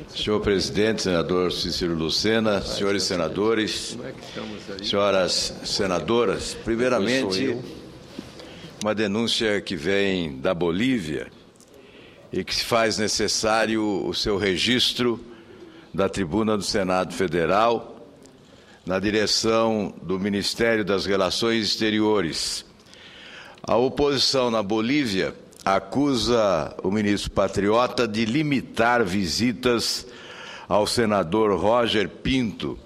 Senhor presidente, senador Cícero Lucena, senhores senadores, senhoras senadoras, primeiramente, uma denúncia que vem da Bolívia e que se faz necessário o seu registro da tribuna do Senado Federal na direção do Ministério das Relações Exteriores. A oposição na Bolívia acusa o ministro patriota de limitar visitas ao senador Roger Pinto,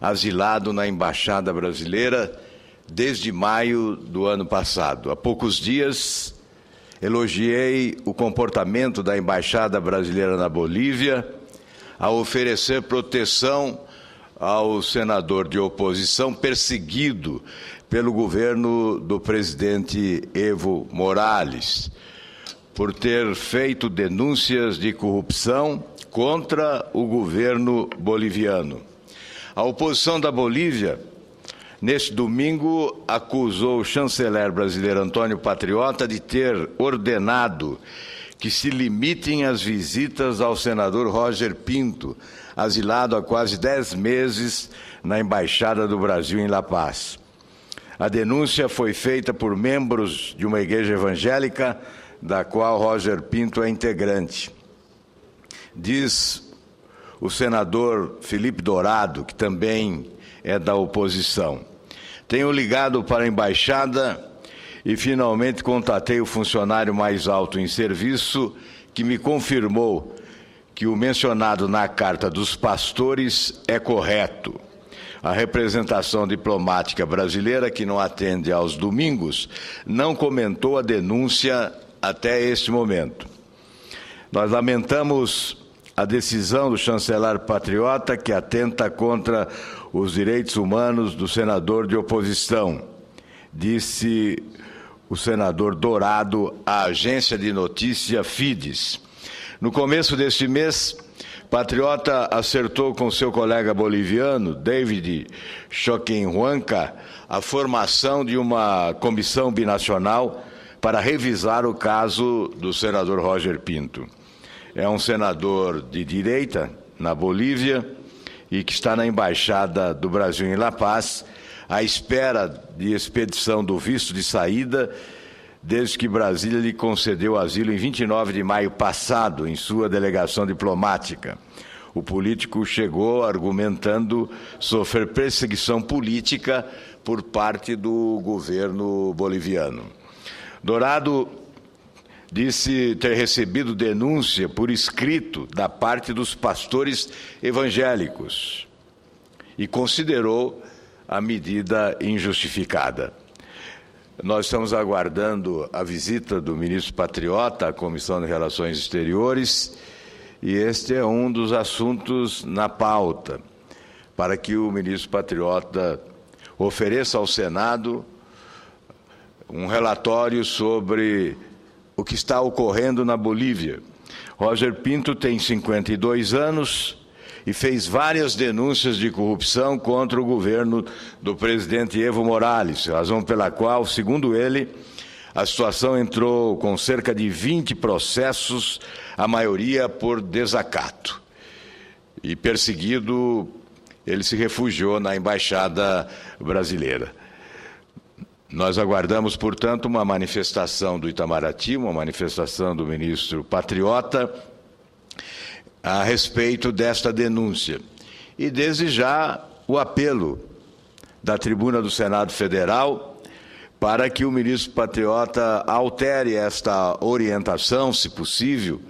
asilado na Embaixada Brasileira desde maio do ano passado. Há poucos dias, elogiei o comportamento da Embaixada Brasileira na Bolívia ao oferecer proteção ao senador de oposição perseguido pelo governo do presidente Evo Morales, por ter feito denúncias de corrupção contra o governo boliviano. A oposição da Bolívia, neste domingo, acusou o chanceler brasileiro Antônio Patriota de ter ordenado que se limitem as visitas ao senador Roger Pinto, asilado há quase 10 meses na Embaixada do Brasil em La Paz. A denúncia foi feita por membros de uma igreja evangélica da qual Roger Pinto é integrante. Diz o senador Felipe Dourado, que também é da oposição: tenho ligado para a embaixada e finalmente contatei o funcionário mais alto em serviço, que me confirmou que o mencionado na carta dos pastores é correto. A representação diplomática brasileira, que não atende aos domingos, não comentou a denúncia até este momento. Nós lamentamos a decisão do chanceler patriota, que atenta contra os direitos humanos do senador de oposição, disse o senador Dourado à agência de notícia Fides. No começo deste mês, Patriota acertou com seu colega boliviano, David Choquenhuanca, a formação de uma comissão binacional para revisar o caso do senador Roger Pinto. É um senador de direita na Bolívia e que está na Embaixada do Brasil em La Paz, à espera de expedição do visto de saída, desde que Brasília lhe concedeu asilo em 29 de maio passado, em sua delegação diplomática. O político chegou argumentando sofrer perseguição política por parte do governo boliviano. Dourado disse ter recebido denúncia por escrito da parte dos pastores evangélicos e considerou a medida injustificada. Nós estamos aguardando a visita do ministro Patriota à Comissão de Relações Exteriores e este é um dos assuntos na pauta, para que o ministro Patriota ofereça ao Senado um relatório sobre o que está ocorrendo na Bolívia. Roger Pinto tem 52 anos e fez várias denúncias de corrupção contra o governo do presidente Evo Morales, razão pela qual, segundo ele, a situação entrou com cerca de 20 processos, a maioria por desacato. E perseguido, ele se refugiou na Embaixada Brasileira. Nós aguardamos, portanto, uma manifestação do Itamaraty, uma manifestação do ministro Patriota a respeito desta denúncia. E, desde já, o apelo da tribuna do Senado Federal para que o ministro Patriota altere esta orientação, se possível,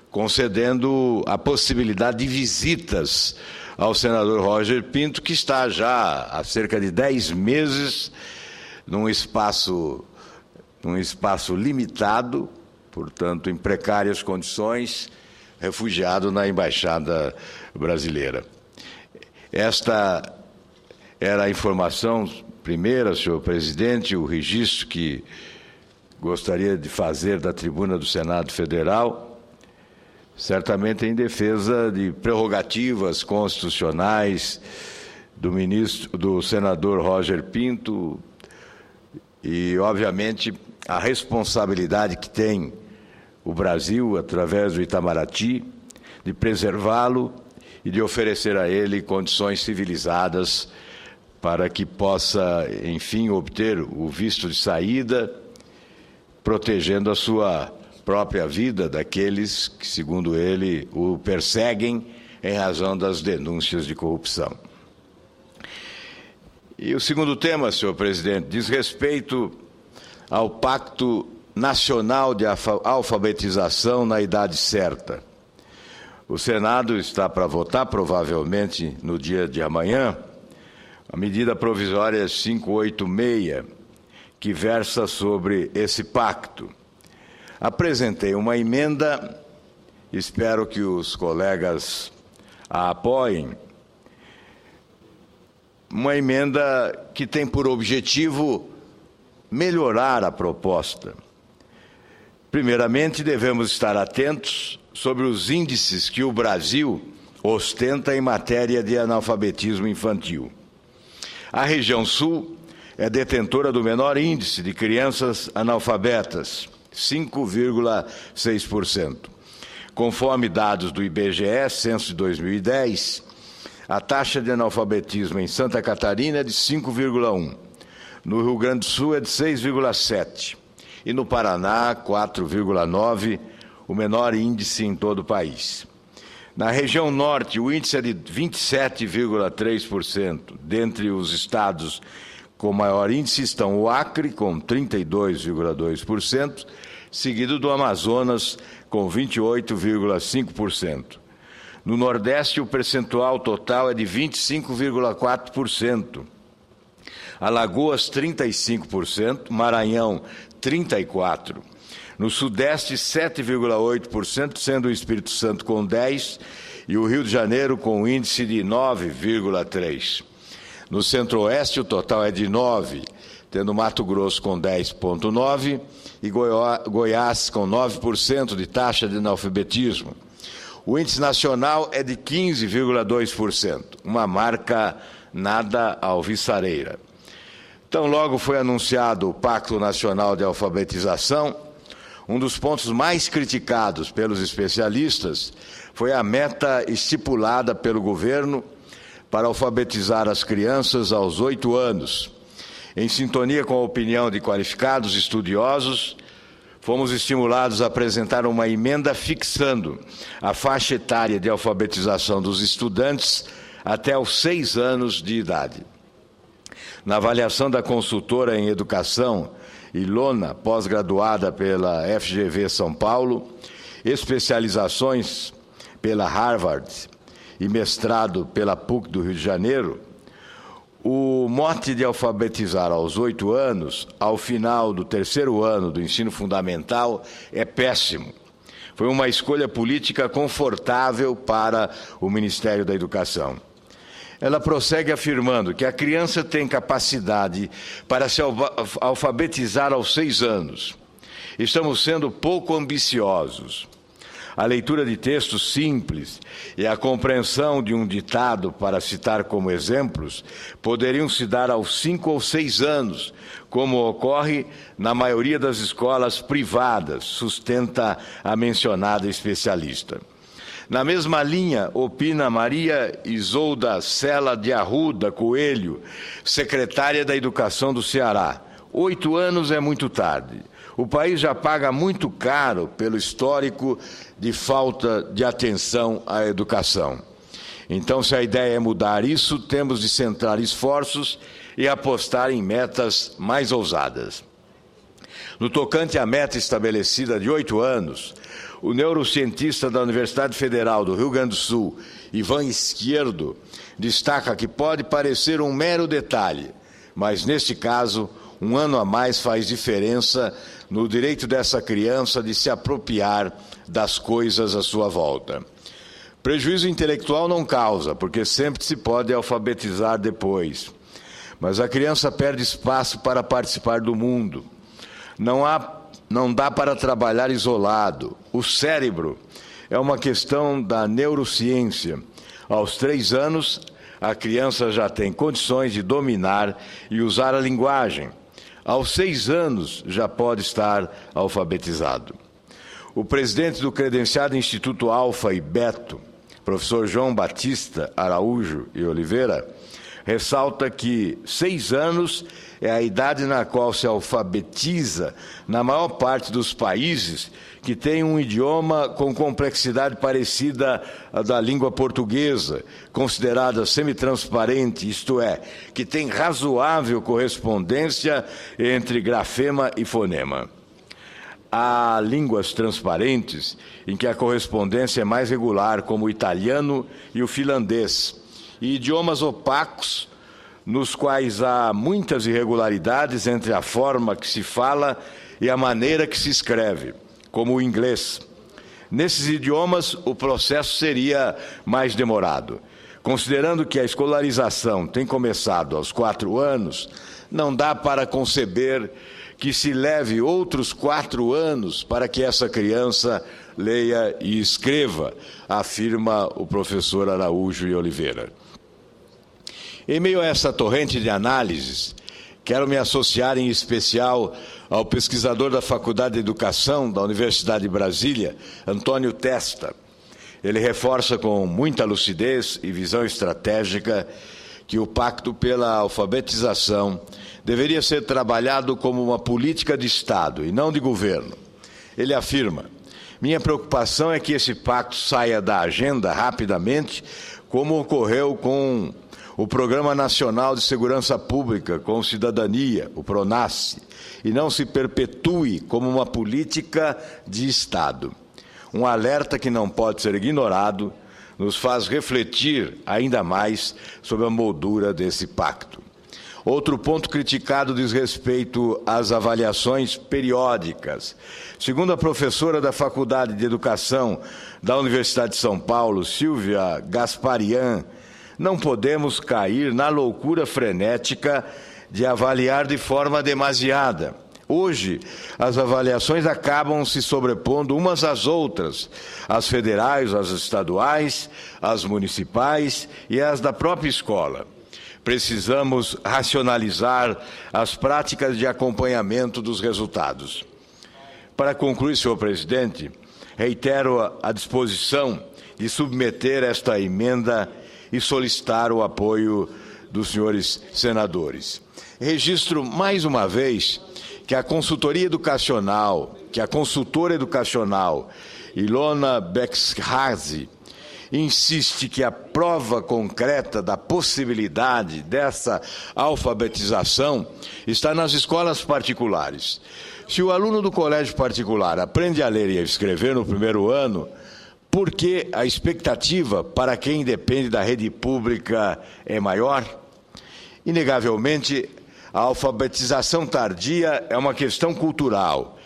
concedendo a possibilidade de visitas ao senador Roger Pinto, que está já há cerca de 10 meses num espaço limitado, portanto, em precárias condições, refugiado na Embaixada Brasileira. Esta era a informação primeira, senhor presidente, o registro que gostaria de fazer da tribuna do Senado Federal, certamente em defesa de prerrogativas constitucionais do senador Roger Pinto e, obviamente, a responsabilidade que tem o Brasil, através do Itamaraty, de preservá-lo e de oferecer a ele condições civilizadas para que possa, enfim, obter o visto de saída, protegendo a sua própria vida daqueles que, segundo ele, o perseguem em razão das denúncias de corrupção. E o segundo tema, senhor presidente, diz respeito ao Pacto Nacional de Alfabetização na Idade Certa. O Senado está para votar, provavelmente no dia de amanhã, a medida provisória 586, que versa sobre esse pacto. Apresentei uma emenda, espero que os colegas a apoiem, uma emenda que tem por objetivo melhorar a proposta. Primeiramente, devemos estar atentos sobre os índices que o Brasil ostenta em matéria de analfabetismo infantil. A região sul é detentora do menor índice de crianças analfabetas, 5,6%. Conforme dados do IBGE, censo de 2010, a taxa de analfabetismo em Santa Catarina é de 5,1%, no Rio Grande do Sul é de 6,7% e no Paraná, 4,9%, o menor índice em todo o país. Na região norte, o índice é de 27,3%. Dentre os estados com maior índice estão o Acre, com 32,2%, seguido do Amazonas, com 28,5%. No Nordeste, o percentual total é de 25,4%. Alagoas, 35%, Maranhão, 34%. No Sudeste, 7,8%, sendo o Espírito Santo com 10% e o Rio de Janeiro com índice de 9,3%. No Centro-Oeste, o total é de 9%, tendo Mato Grosso com 10,9% e Goiás com 9% de taxa de analfabetismo. O índice nacional é de 15,2%, uma marca nada alvissareira. Então, logo foi anunciado o Pacto Nacional de Alfabetização. Um dos pontos mais criticados pelos especialistas foi a meta estipulada pelo governo para alfabetizar as crianças aos 8 anos. Em sintonia com a opinião de qualificados estudiosos, fomos estimulados a apresentar uma emenda fixando a faixa etária de alfabetização dos estudantes até os 6 anos de idade. Na avaliação da consultora em educação, Ilona, pós-graduada pela FGV São Paulo, especializações pela Harvard e mestrado pela PUC do Rio de Janeiro, o mote de alfabetizar aos 8 anos, ao final do 3º ano do ensino fundamental, é péssimo. Foi uma escolha política confortável para o Ministério da Educação. Ela prossegue afirmando que a criança tem capacidade para se alfabetizar aos 6 anos. Estamos sendo pouco ambiciosos. A leitura de textos simples e a compreensão de um ditado, para citar como exemplos, poderiam se dar aos 5 ou 6 anos, como ocorre na maioria das escolas privadas, sustenta a mencionada especialista. Na mesma linha, opina Maria Isolda Sela de Arruda Coelho, secretária da Educação do Ceará. 8 anos é muito tarde. O país já paga muito caro pelo histórico de falta de atenção à educação. Então, se a ideia é mudar isso, temos de centrar esforços e apostar em metas mais ousadas. No tocante à meta estabelecida de 8 anos, o neurocientista da Universidade Federal do Rio Grande do Sul, Ivan Izquierdo, destaca que pode parecer um mero detalhe, mas, neste caso, 1 ano a mais faz diferença no direito dessa criança de se apropriar das coisas à sua volta. Prejuízo intelectual não causa, porque sempre se pode alfabetizar depois. Mas a criança perde espaço para participar do mundo. Não dá para trabalhar isolado. O cérebro é uma questão da neurociência. Aos 3 anos, a criança já tem condições de dominar e usar a linguagem. Aos 6 anos, já pode estar alfabetizado. o presidente do credenciado Instituto Alfa e Beto, professor João Batista Araújo e Oliveira, ressalta que 6 anos é a idade na qual se alfabetiza na maior parte dos países que tem um idioma com complexidade parecida à da língua portuguesa, considerada semitransparente, isto é, que tem razoável correspondência entre grafema e fonema. Há línguas transparentes em que a correspondência é mais regular, como o italiano e o finlandês, e idiomas opacos, nos quais há muitas irregularidades entre a forma que se fala e a maneira que se escreve, como o inglês. Nesses idiomas, o processo seria mais demorado. Considerando que a escolarização tem começado aos 4 anos, não dá para conceber que se leve outros 4 anos para que essa criança leia e escreva, afirma o professor Araújo e Oliveira. Em meio a essa torrente de análises, quero me associar em especial ao pesquisador da Faculdade de Educação da Universidade de Brasília, Antônio Testa. Ele reforça com muita lucidez e visão estratégica que o Pacto pela Alfabetização deveria ser trabalhado como uma política de Estado e não de governo. Ele afirma: minha preocupação é que esse pacto saia da agenda rapidamente, como ocorreu com o Programa Nacional de Segurança Pública com Cidadania, o PRONASSE, e não se perpetue como uma política de Estado. Um alerta que não pode ser ignorado nos faz refletir ainda mais sobre a moldura desse pacto. Outro ponto criticado diz respeito às avaliações periódicas. Segundo a professora da Faculdade de Educação da Universidade de São Paulo, Silvia Gasparian, não podemos cair na loucura frenética de avaliar de forma demasiada. Hoje, as avaliações acabam se sobrepondo umas às outras, as federais, as estaduais, as municipais e as da própria escola. Precisamos racionalizar as práticas de acompanhamento dos resultados. Para concluir, senhor presidente, reitero a disposição de submeter esta emenda e solicitar o apoio dos senhores senadores. Registro mais uma vez que a consultora educacional Ilona Bexhazi insiste que a prova concreta da possibilidade dessa alfabetização está nas escolas particulares. Se o aluno do colégio particular aprende a ler e a escrever no primeiro ano, por que a expectativa para quem depende da rede pública é maior? Inegavelmente, a alfabetização tardia é uma questão cultural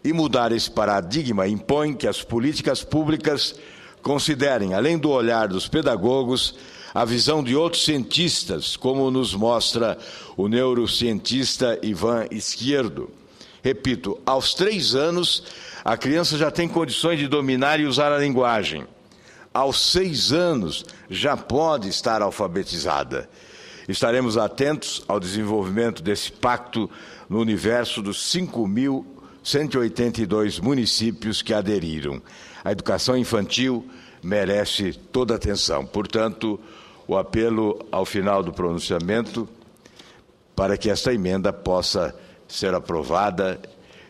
e mudar esse paradigma impõe que as políticas públicas considerem, além do olhar dos pedagogos, a visão de outros cientistas, como nos mostra o neurocientista Ivan Izquierdo. Repito, aos 3 anos, a criança já tem condições de dominar e usar a linguagem. Aos 6 anos, já pode estar alfabetizada. Estaremos atentos ao desenvolvimento desse pacto no universo dos 5.182 municípios que aderiram. A educação infantil merece toda atenção. Portanto, o apelo ao final do pronunciamento para que esta emenda possa ser aprovada,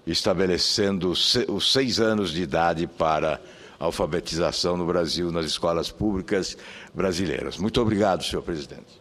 estabelecendo os 6 anos de idade para a alfabetização no Brasil, nas escolas públicas brasileiras. Muito obrigado, senhor presidente.